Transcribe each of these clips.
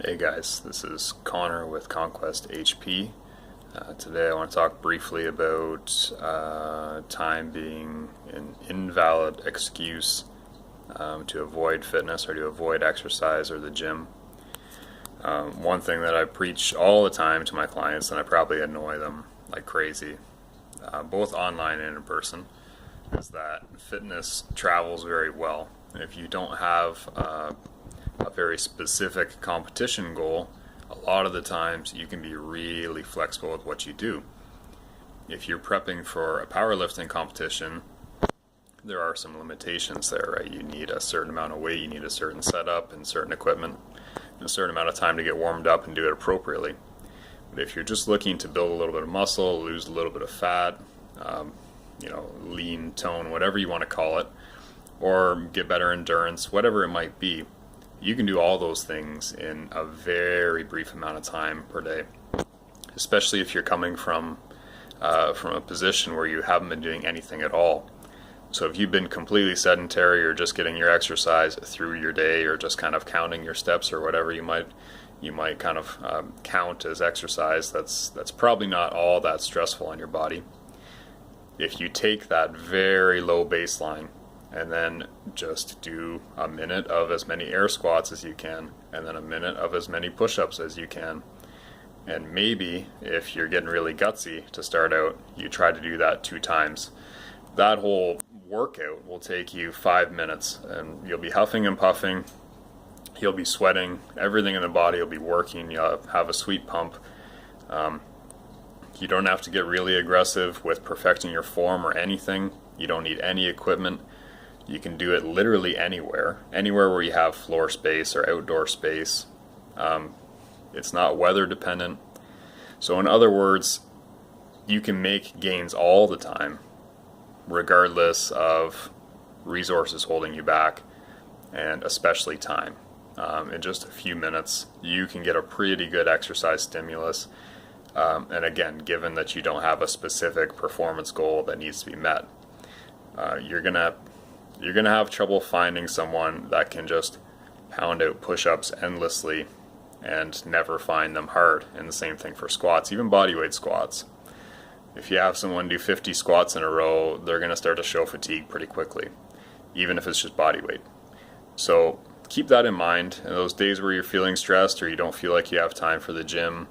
Hey guys, this is Connor with Conquest HP. Today I want to talk briefly about time being an invalid excuse to avoid fitness or to avoid exercise or the gym. One thing that I preach all the time to my clients, and I probably annoy them like crazy, both online and in person, is that fitness travels very well. If you don't have a very specific competition goal, a lot of the times you can be really flexible with what you do. If you're prepping for a powerlifting competition, there are some limitations there, right? You need a certain amount of weight, you need a certain setup and certain equipment, and a certain amount of time to get warmed up and do it appropriately. But if you're just looking to build a little bit of muscle, lose a little bit of fat, lean, tone, whatever you want to call it, or get better endurance, whatever it might be, you can do all those things in a very brief amount of time per day, especially if you're coming from a position where you haven't been doing anything at all. So if you've been completely sedentary or just getting your exercise through your day or just kind of counting your steps or whatever you might kind of count as exercise, that's probably not all that stressful on your body. If you take that very low baseline and then just do a minute of as many air squats as you can, and then a minute of as many push-ups as you can. And maybe, if you're getting really gutsy to start out, you try to do that 2 times. That whole workout will take you 5 minutes, and you'll be huffing and puffing, you'll be sweating, everything in the body will be working, you'll have a sweet pump. You don't have to get really aggressive with perfecting your form or anything. You don't need any equipment. You can do it literally anywhere where you have floor space or outdoor space. It's not weather dependent. So in other words, you can make gains all the time, regardless of resources holding you back, and especially time. In just a few minutes, you can get a pretty good exercise stimulus. And again, given that you don't have a specific performance goal that needs to be met, you're gonna have trouble finding someone that can just pound out push-ups endlessly and never find them hard. And the same thing for squats, even bodyweight squats. If you have someone do 50 squats in a row, they're going to start to show fatigue pretty quickly, even if it's just bodyweight. So keep that in mind. In those days where you're feeling stressed or you don't feel like you have time for the gym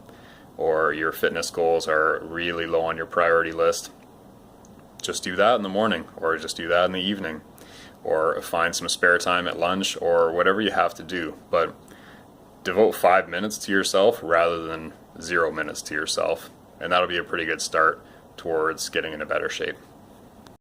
or your fitness goals are really low on your priority list, just do that in the morning or just do that in the evening. Or find some spare time at lunch or whatever you have to do. But devote 5 minutes to yourself rather than 0 minutes to yourself. And that'll be a pretty good start towards getting into better shape.